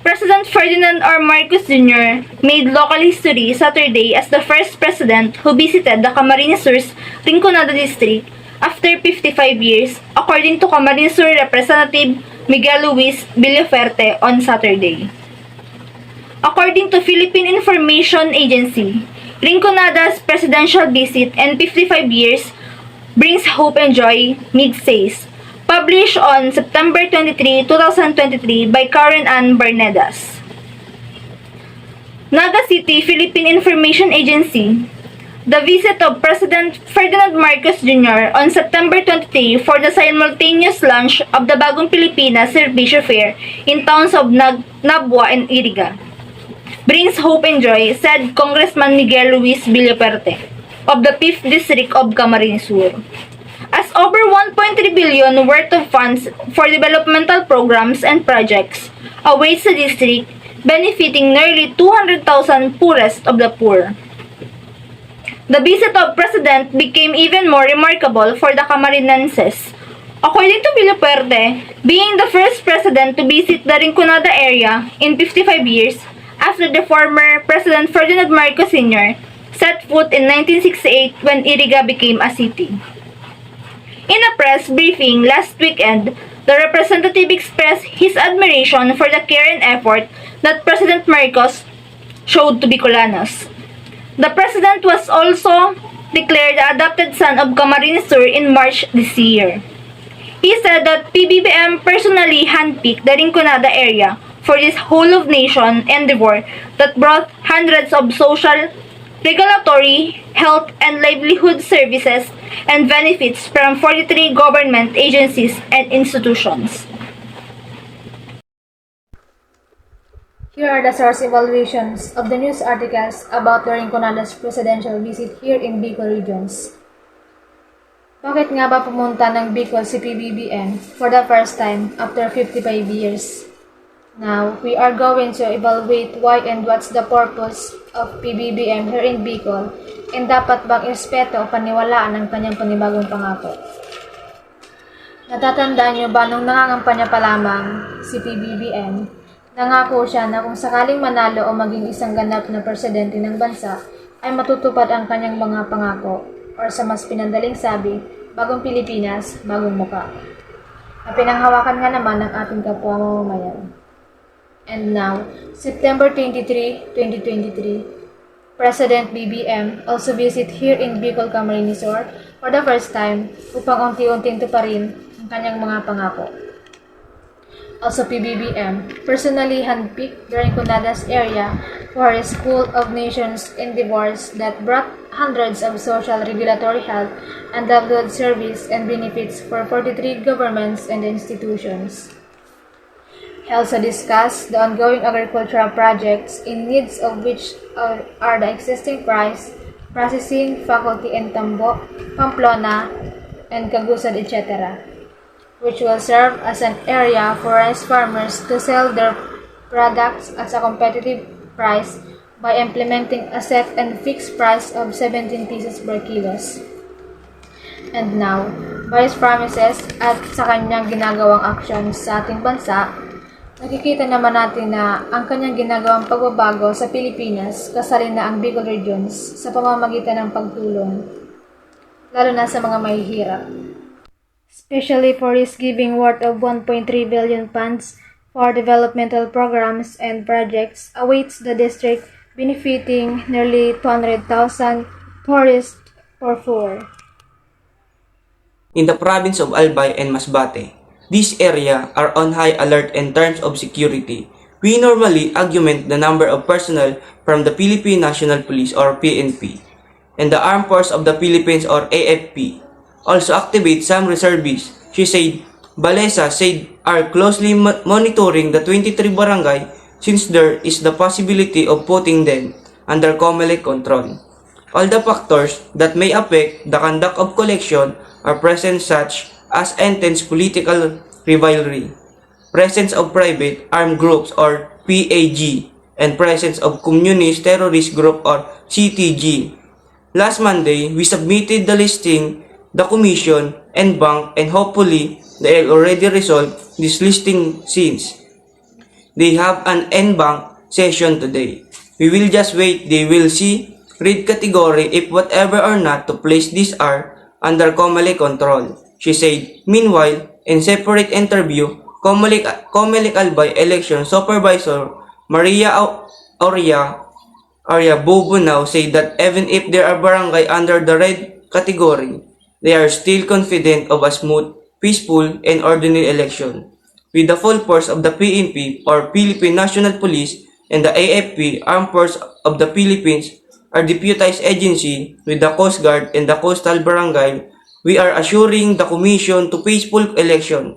President Ferdinand R. Marcos Jr. made local history Saturday as the first president who visited the Camarines Sur's Rinconada district after 55 years, according to Camarines Sur Representative Miguel Luis Villaferte on Saturday. According to Philippine Information Agency, Rinconada's presidential visit in 55 years brings hope and joy, Mig says, published on September 23, 2023 by Karen Ann Bernedas. Naga City Philippine Information Agency. The visit of President Ferdinand Marcos Jr. on September 23 for the simultaneous launch of the Bagong Pilipinas Servicio Fair in towns of Nabua and Iriga brings hope and joy, said Congressman Miguel Luis Villaperte of the 5th District of Camarines Sur. As over 1.3 billion worth of funds for developmental programs and projects awaits the district, benefiting nearly 200,000 poorest of the poor. The visit of President became even more remarkable for the Camarinenses. According to Villaperte, being the first president to visit the Rinconada area in 55 years after the former President Ferdinand Marcos Sr. set foot in 1968 when Iriga became a city. In a press briefing last weekend, the representative expressed his admiration for the care and effort that President Marcos showed to Bicolanos. The president was also declared the adopted son of Camarines Sur in March this year. He said that PBBM personally handpicked the Rinconada area for this whole-of-nation endeavor that brought hundreds of social, regulatory, health, and livelihood services and benefits from 43 government agencies and institutions. Here are the source evaluations of the news articles about the Rinconada's presidential visit here in Bicol regions. Bakit nga ba pumunta ng Bicol si PBBM for the first time after 55 years? Now, we are going to evaluate why and what's the purpose of PBBM here in Bicol and dapat bang irespeto o paniwalaan ang kanyang panibagong pangako. Natatandaan niyo ba nung nangangampanya pa lamang si PBBM, nangako siya na kung sakaling manalo o maging isang ganap na presidente ng bansa ay matutupad ang kanyang mga pangako or sa mas pinandaling sabi, bagong Pilipinas, bagong muka. Na pinanghawakan nga naman ng ating kapwa mamamayan. And now, September 23, 2023, President BBM also visit here in Bicol, Camarines Sur for the first time upang unti-unting tuparin ang kanyang mga pangako. Also, PBBM personally handpicked the Rinconada's area for his School of Nations endeavors that brought hundreds of social, regulatory, health, and livelihood service and benefits for 43 governments and institutions. He also discussed the ongoing agricultural projects in needs of which are the existing rice processing faculty in Tambo, Pamplona, and Cagusad, etc., which will serve as an area for rice farmers to sell their products at a competitive price by implementing a set and fixed price of 17 pesos per kilos. And now, by his promises at sa kanyang ginagawang actions sa ating bansa, nakikita naman natin na ang kanyang ginagawang pagbabago sa Pilipinas kasali na ang Bicol regions sa pamamagitan ng pagtulong, lalo na sa mga mahihirap. Especially for his giving worth of 1.3 billion funds for developmental programs and projects awaits the district benefiting nearly 200,000 tourists for poor. In the province of Albay and Masbate, these areas are on high alert in terms of security. We normally augment the number of personnel from the Philippine National Police or PNP and the Armed Forces of the Philippines or AFP. Also activate some reservists. She said, Balesa said are closely monitoring the 23 barangay since there is the possibility of putting them under COMELEC control. All the factors that may affect the conduct of collection are present such as intense political rivalry, presence of private armed groups or PAG, and presence of communist terrorist group or CTG. Last Monday, we submitted the listing, the commission, and bank, and hopefully they'll already resolve this listing since they have an en banc session today. We will just wait, they will see, read category if whatever or not to place these are under COMELEC control, she said. Meanwhile, in separate interview, COMELEC Albay election supervisor Maria Aurea Bobo now said that even if there are barangay under the red category, they are still confident of a smooth, peaceful, and orderly election. With the full force of the PNP or Philippine National Police and the AFP, Armed Forces of the Philippines, our deputized agency with the Coast Guard and the Coastal Barangay, we are assuring the Commission to peaceful election.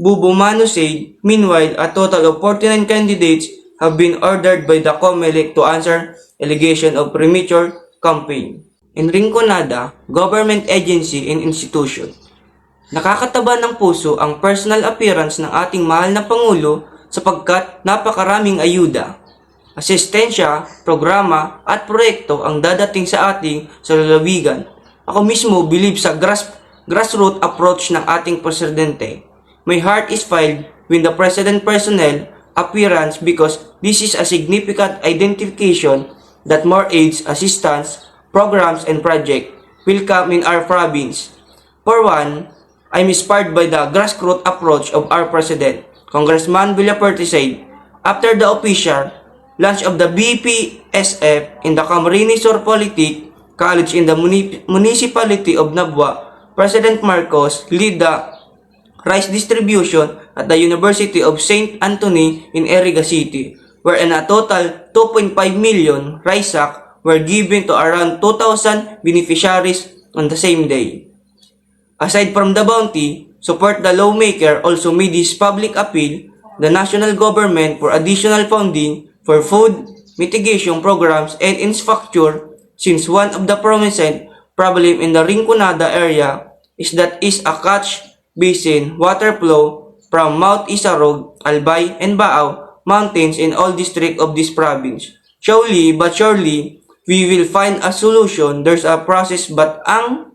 Bubumano said, meanwhile, a total of 49 candidates have been ordered by the COMELEC to answer allegation of premature campaign. In Rinconada, government agency and institution. Nakakataba ng puso ang personal appearance ng ating mahal na Pangulo sapagkat napakaraming ayuda, asistensya, programa at proyekto ang dadating sa ating sa lalawigan. Ako mismo believe sa grassroots approach ng ating presidente. My heart is filled with the president personnel appearance because this is a significant identification that more aids, assistance, programs, and projects will come in our province. For one, I'm inspired by the grassroots approach of our president, Congressman Villapuerte said, after the official launch of the BPSF in the Camarines Sur Polytechnic College in the municipality of Nabua, President Marcos led the rice distribution at the University of St. Anthony in Iriga City, wherein a total 2.5 million rice sacks were given to around 2,000 beneficiaries on the same day. Aside from the bounty, support the lawmaker also made his public appeal the national government for additional funding for food mitigation programs and infrastructure since one of the prominent problem in the Rinconada area is that is a catch basin water flow from Mount Isarog, Albay, and Baao mountains in all districts of this province. Slowly but surely, we will find a solution. There's a process but ang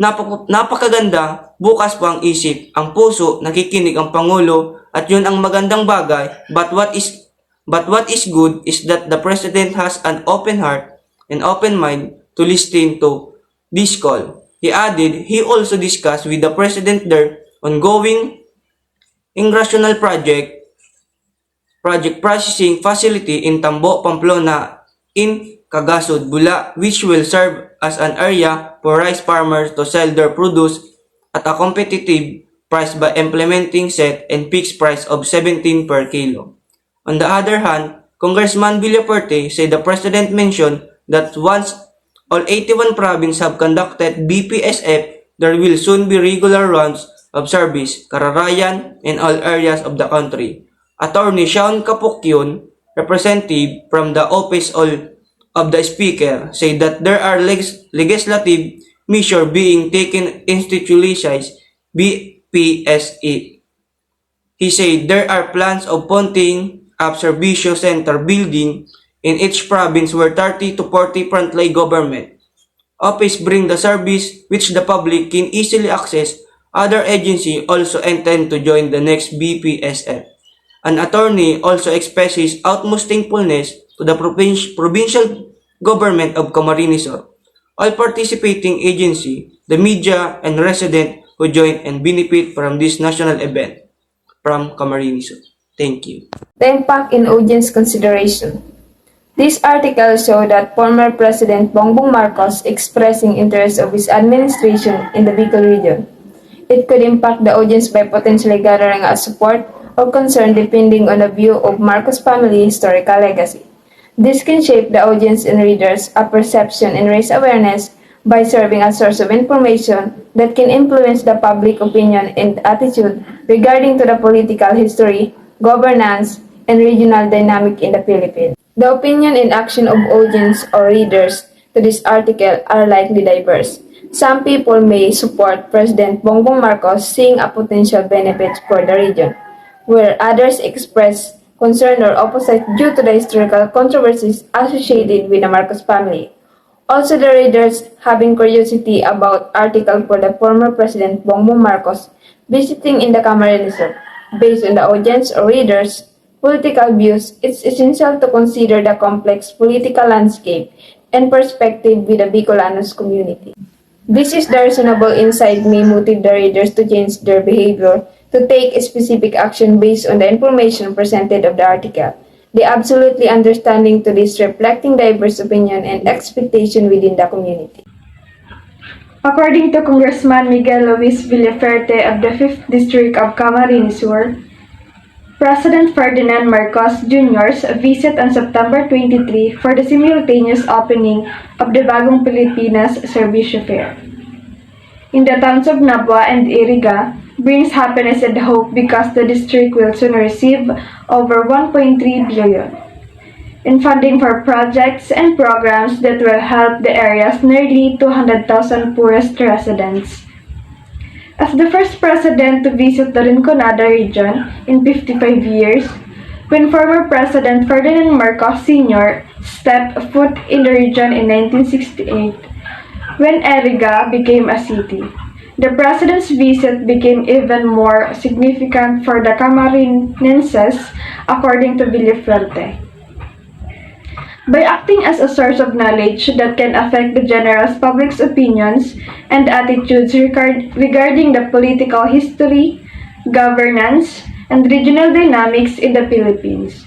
napakaganda, bukas pa ang isip, ang puso, nakikinig ang Pangulo at yun ang magandang bagay. But what is good is that the President has an open heart and open mind to listen to this call. He added, he also discussed with the President their ongoing irrational project processing facility in Tambo, Pamplona, in Cagasod, Bula, which will serve as an area for rice farmers to sell their produce at a competitive price by implementing set and fixed price of 17 per kilo. On the other hand, Congressman Villapuerte said the President mentioned that once all 81 provinces have conducted BPSF, there will soon be regular runs of service, kararayan, in all areas of the country. Attorney Sean Kapukyon, representative from the office of the Speaker, said that there are legislative measures being taken institutionalized BPSE. He said there are plans of putting up service center building in each province where 30 to 40 frontline government office bring the service which the public can easily access. Other agencies also intend to join the next BPSF. An attorney also expressed his utmost thankfulness to the provincial government of Camarines Sur, all participating agency, the media, and resident who join and benefit from this national event from Camarines Sur. Thank you. The impact in audience consideration. This article showed that former President Bongbong Marcos expressing interest of his administration in the Bicol region. It could impact the audience by potentially gathering a support or concern depending on the view of Marcos family historical legacy. This can shape the audience and readers a perception and raise awareness by serving as source of information that can influence the public opinion and attitude regarding to the political history, governance, and regional dynamic in the Philippines. The opinion and action of audience or readers to this article are likely diverse. Some people may support President Bongbong Marcos seeing a potential benefit for the region, where others express concern or opposite due to the historical controversies associated with the Marcos family. Also, the readers having curiosity about article for the former President Bongbong Marcos visiting in the Camarines Sur. Based on the audience or readers, political views, it's essential to consider the complex political landscape and perspective with the Bicolanos community. This is the reasonable insight may motivate the readers to change their behavior, to take specific action based on the information presented of the article. The absolutely understanding to this reflecting diverse opinion and expectation within the community. According to Congressman Miguel Luis Villaferte of the 5th District of Camarines Sur, President Ferdinand Marcos Jr.'s visit on September 23 for the simultaneous opening of the Bagong Pilipinas Servicio Fair in the towns of Nabua and Iriga brings happiness and hope because the district will soon receive over 1.3 billion in funding for projects and programs that will help the area's nearly 200,000 poorest residents. As the first president to visit the Rinconada region in 55 years, when former President Ferdinand Marcos Sr. stepped foot in the region in 1968, when Iriga became a city, the president's visit became even more significant for the Camarinenses, according to Villaferte. By acting as a source of knowledge that can affect the general public's opinions and attitudes regarding the political history, governance, and regional dynamics in the Philippines.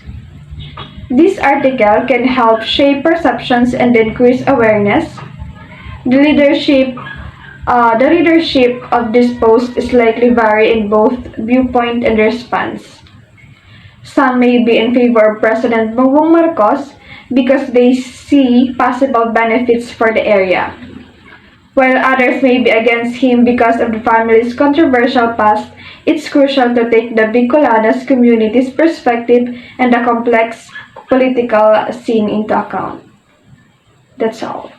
This article can help shape perceptions and increase awareness. The readership of this post is likely vary in both viewpoint and response. Some may be in favor of President Bongbong Marcos because they see possible benefits for the area, while others may be against him because of the family's controversial past. It's crucial to take the Bicolanos community's perspective and the complex political scene into account. That's all.